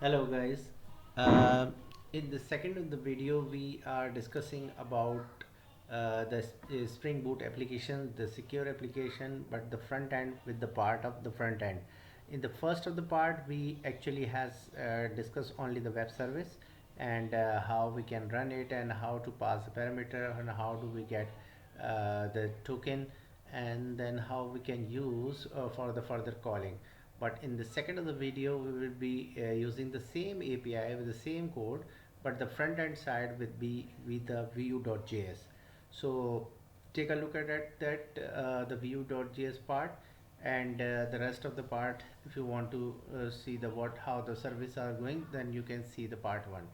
Hello guys. Um in the second of the video, we are discussing about the Spring Boot application, the secure application, but the front end with the part of the front end. In the first of the part, we actually has discussed only the web service and how we can run it and how to pass the parameter and how do we get the token and then how we can use for the further calling. But in the second of the video, we will be using the same API with the same code, but the front end side will be with the vue.js. So take a look at the vue.js part, and the rest of the part, if you want to see the what how the service are going, then you can see the part one.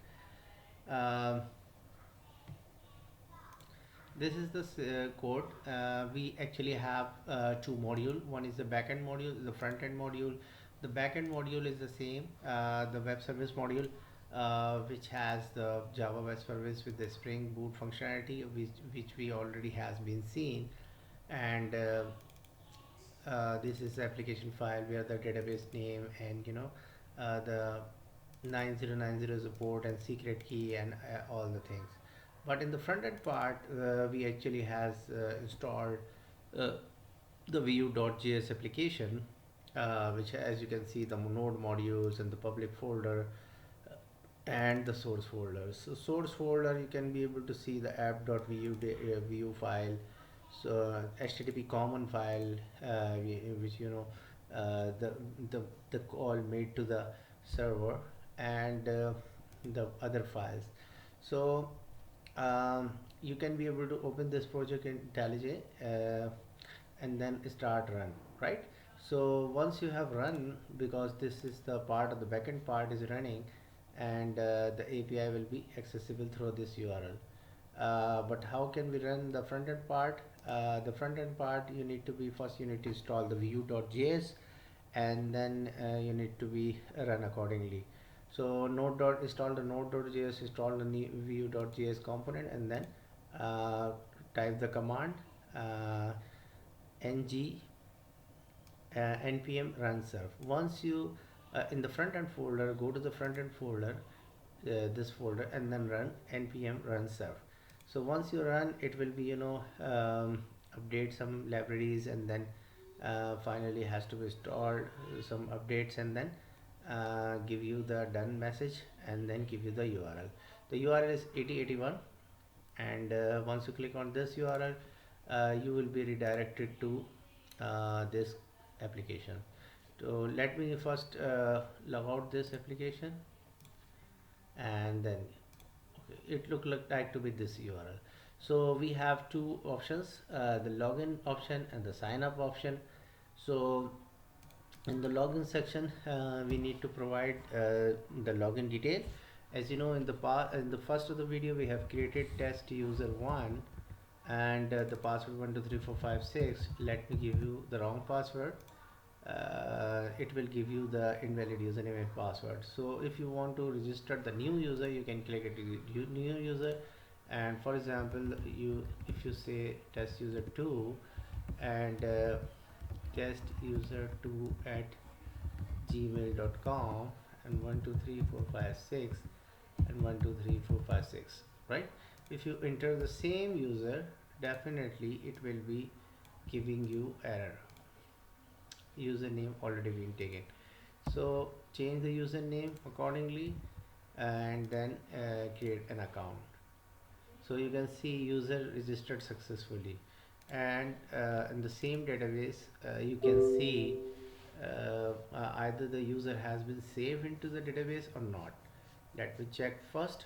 Um this is the code. We actually have two module. One is the backend module, the front end module. The backend module is the same, the web service module, which has the Java web service with the Spring Boot functionality, which we already has been seen. And this is the application file where the database name and the 9090 is the port and secret key and all the things. But in the front end part, we actually has installed uh, the vue.js application, which, as you can see, the node modules and the public folder and the source folder. So source folder, you can be able to see the app.vue file, so http common file, which the, the the call made to the server, and the other files. So you can be able to open this project in IntelliJ and then start run, right? So once you have run, because this is the part of the backend part is running, and the API will be accessible through this URL. But how can we run the front end part? The front end part, you need to be first, you need to install the vue.js, and then you need to be run accordingly. So install the node.js, install the vue.js component, and then type the command ng npm run serve. Once you in the front end folder, go to the front end folder, this folder, and then run npm run serve. So once you run, it will be update some libraries, and then finally has to be stored some updates, and then give you the done message, and then give you the URL. The URL is 8081, and once you click on this URL, you will be redirected to this application. So let me first log out this application, and then it look like to be this URL. So we have two options, the login option and the sign up option. So in the login section, we need to provide the login detail. As you know, in the first of the video, we have created test user 1 and the password 123456. Let me give you the wrong password. It will give you the invalid username and password. So if you want to register the new user, you can click it new user, and for example, if you say test user 2 and test user 2 at gmail.com and 123456 and 123456, right? If you enter the same user, definitely it will be giving you error, username already been taken. So change the username accordingly, and then create an account. So you can see user registered successfully, and in the same database you can see either the user has been saved into the database or not. Let me check first.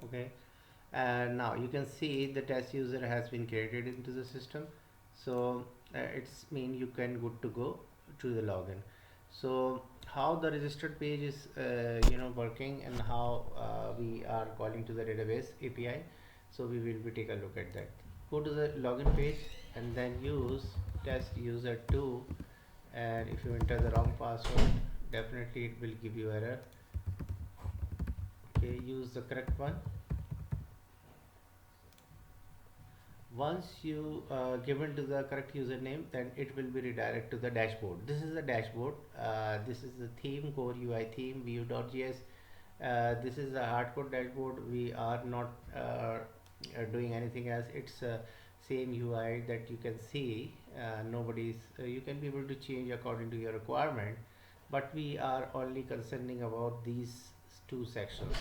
Okay, and now you can see the test user has been created into the system. So it's mean you can good to go to the login. So how the registered page is working, and how we are calling to the database API, so we will be take a look at that. Go to the login page and then use test user 2 and if you enter the wrong password, definitely it will give you error. Okay, use the correct one. Once you given to the correct username, then it will be redirected to the dashboard. This is the dashboard. This is the theme, core UI theme, vue.js. This is the hardcore dashboard. We are not doing anything else. It's same UI that you can see. Nobody's. You can be able to change according to your requirement, but we are only concerning about these two sections.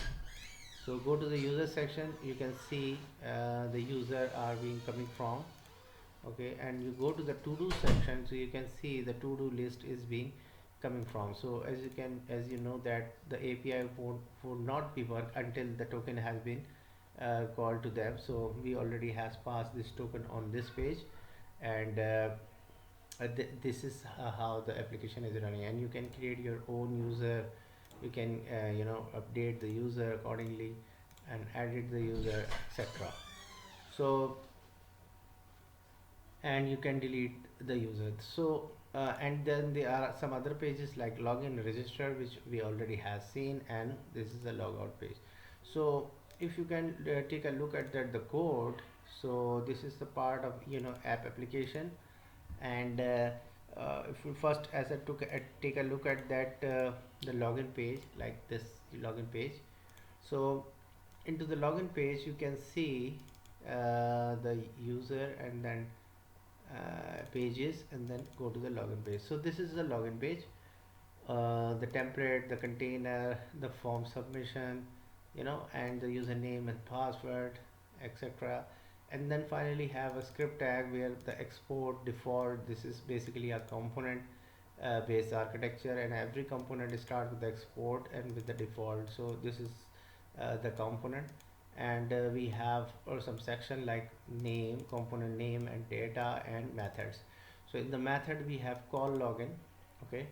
So go to the user section. You can see the user are being coming from. Okay, and you go to the to do section, so you can see the to do list is being coming from. So as you know that the API would not be work until the token has been called to them. So we already has passed this token on this page, and this is how the application is running. And you can create your own user. You can update the user accordingly and edit the user, etc. So, and you can delete the user. So and then there are some other pages like login, register, which we already have seen, and this is the logout page. So if you can take a look at that the code. So this is the part of app application. And if you first as I take a look at that the login page, like this login page. So into the login page you can see the user, and then pages, and then go to the login page. So this is the login page. The template, the container, the form submission, and the username and password, etc. And then finally have a script tag where the export default. This is basically a component based architecture, and every component starts with the export and with the default. So this is the component. And we have some section like name, component name, and data and methods. So in the method we have call login. Okay,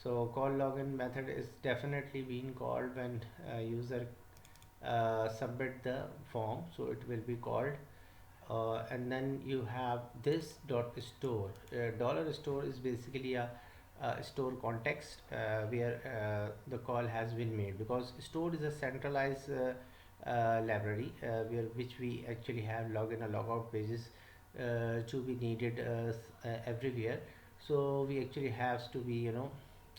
so call login method is definitely being called when user submit the form, so it will be called. And then you have this dot store. Dollar store is basically a store context where the call has been made, because store is a centralized library where which we actually have login and logout pages to be needed everywhere. So we actually has to be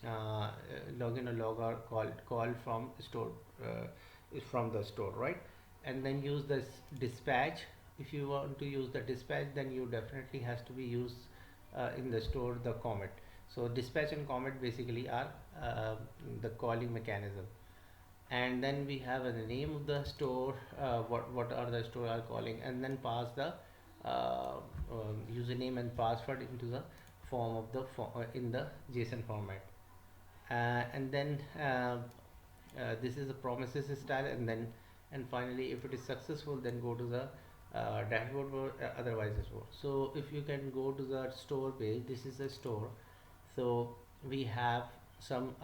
login or logout call from store, is from the store, right? And then use this dispatch. If you want to use the dispatch, then you definitely has to be used in the store the commit. So dispatch and commit basically are the calling mechanism. And then we have the name of the store, what are the store are calling, and then pass the username and password into the form of the in the JSON format. And then this is the promises style. And then and finally if it is successful, then go to the dashboard, or otherwise as well. So if you can go to the store page, this is the store. So we have some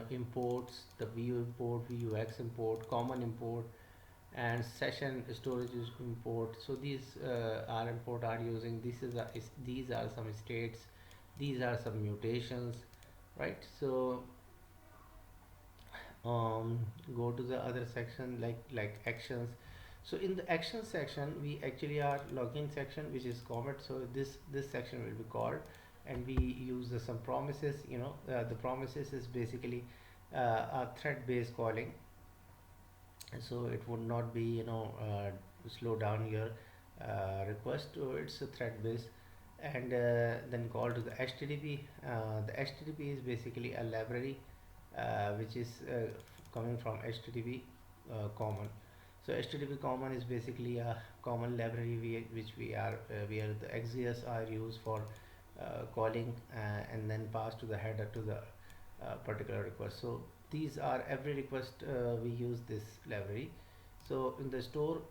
imports, the view import, vux import, common import, and session storage is import. So these are import are using, these are some states, these are some mutations, right? So go to the other section like actions. So in the action section we actually are login section, which is commit. So this section will be called, and we use some promises. The promises is basically a thread based calling, so it would not be slow down your request. So it's a thread based. And then call to the http. The http is basically a library which is coming from http common. So http common is basically a common library which we are where the XJS are used for calling and then pass to the header to the particular request. So these are every request we use this library. So in the store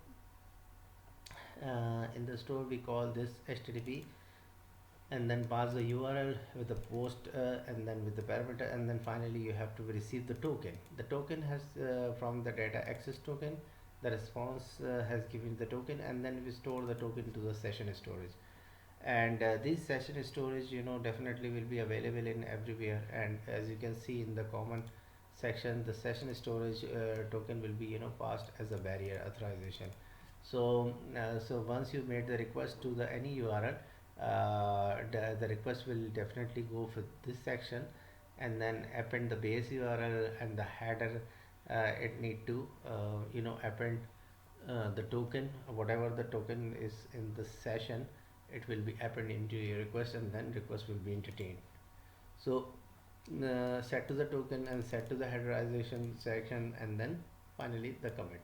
we call this http, and then pass the URL with the post and then with the parameter. And then finally you have to receive the token. The token has from the data access token, the response has given the token, and then we store the token to the session storage. And this session storage, definitely will be available in everywhere. And as you can see in the common section, the session storage token will be passed as a barrier authorization. So once you made the request to the any URL, the request will definitely go for this section, and then append the base URL and the header. It need to append the token, whatever the token is in the session, it will be append into your request, and then request will be entertained. So set to the token and set to the headerization section, and then finally the commit.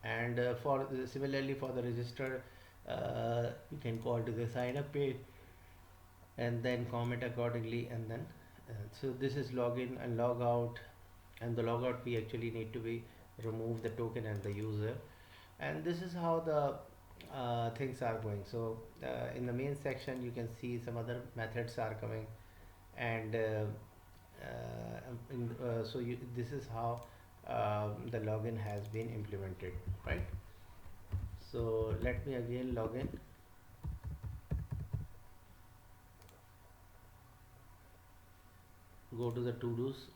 And similarly for the register, you can call to the sign up page and then comment accordingly. And then so this is login and log out. And the logout, we actually need to be remove the token and the user. And this is how the things are going. So in the main section you can see some other methods are coming. And this is how the login has been implemented, right? So let me again log in. Go to the to do's.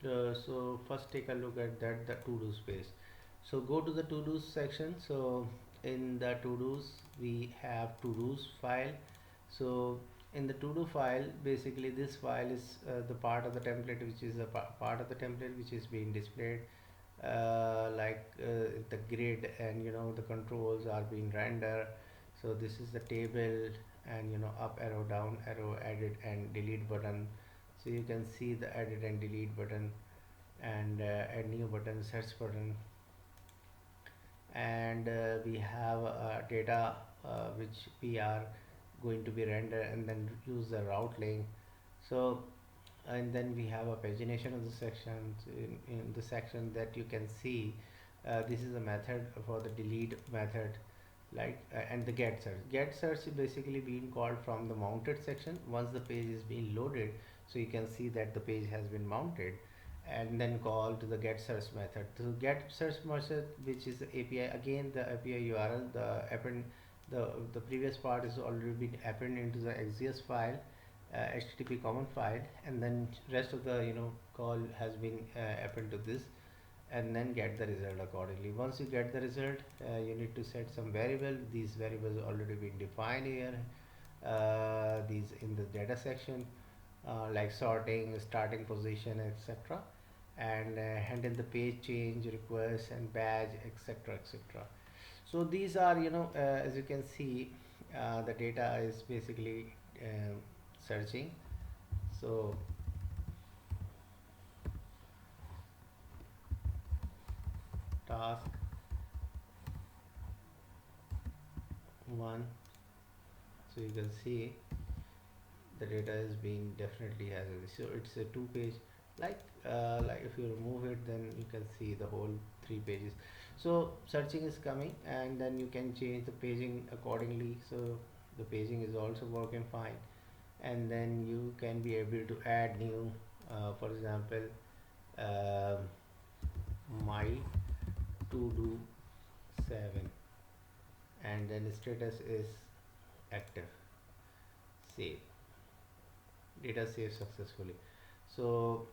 So first take a look at that, the to do space. So go to the to do's section. So in the to do's we have to do's file. So in the to do file, basically this file is the part of the template, which is a part of the template which is being displayed, the grid, and the controls are being rendered. So this is the table, and up arrow, down arrow, edit and delete button. So you can see the edit and delete button, and add new button, search button. And we have data which we are going to be render, and then use the route link. So and then we have a pagination of the section. In the section that you can see, this is a method for the delete method, and the get search is basically being called from the mounted section once the page is being loaded. So you can see that the page has been mounted, and then call to the get search method. So get search method, which is the API, again the API URL, the previous part is already been appended into the XGS file, HTTP common file, and then rest of the call has been appended to this, and then get the result accordingly. Once you get the result, you need to set some variable. These variables already been defined here, these in the data section, like sorting, starting position, etc., and handle the page change request and badge, etc., etc. So these are, as you can see, the data is basically searching. So task 1. So you can see the data is being definitely has a, so it's a 2 page. Like if you remove it, then you can see the whole 3 pages. So searching is coming, and then you can change the paging accordingly. So the paging is also working fine, and then you can be able to add new, for example, um my to do 7, and then status is active, save, data saved successfully. So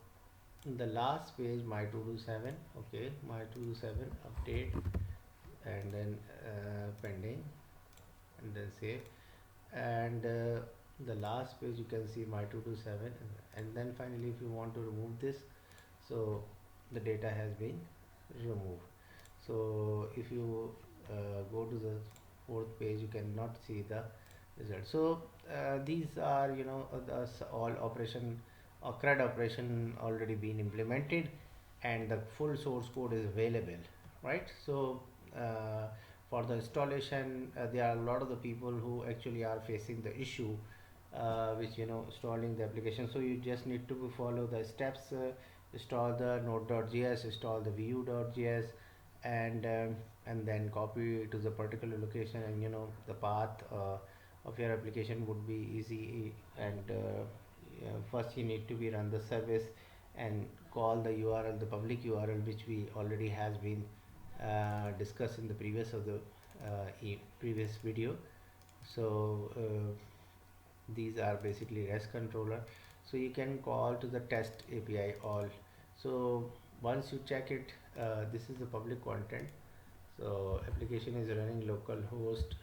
the last page, my to do 7, okay, my to do 7 update, and then pending, and then save. And the last page you can see my to do 7, and then finally if you want to remove this, so the data has been removed. So if you go to the fourth page, you cannot see the result. So these are, all operation or CRUD operation already been implemented, and the full source code is available, right? So for the installation, there are a lot of the people who actually are facing the issue, which installing the application. So you just need to follow the steps, install the node.js, install the vue.js, and then copy to the particular location, and the path of your application would be easy. And yeah, first you need to be run the service and call the URL, the public URL, which we already has been discussed in the previous of the previous video. So these are basically REST controller. So you can call to the test API all. So once you check it, this is the public content. So application is running localhost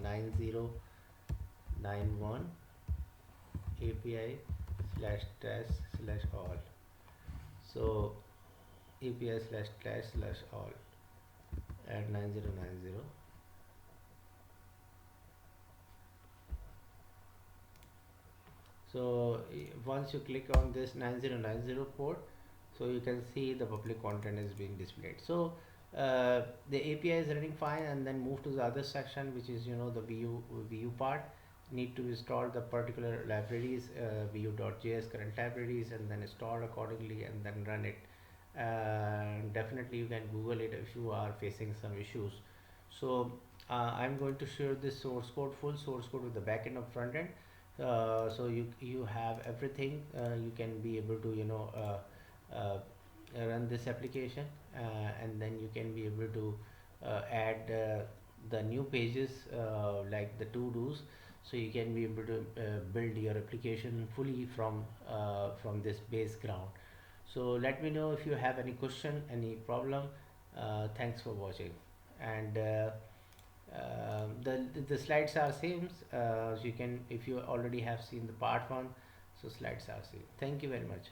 9091 API slash test slash all. So API slash test slash all at 9090. So once you click on this 9090 port, so you can see the public content is being displayed. So the API is running fine, and then move to the other section, which is the view part. Need to install the particular libraries, vue.js current libraries, and then install accordingly, and then run it. Definitely you can Google it if you are facing some issues. So I'm going to share this source code, full source code with the backend of front end. So you have everything. You can be able to run this application, and then you can be able to add the new pages, like the to dos. So you can be able to build your application fully from this base ground. So let me know if you have any question, any problem. Thanks for watching. And the slides are same. You can, if you already have seen the part one, so slides are same. Thank you very much.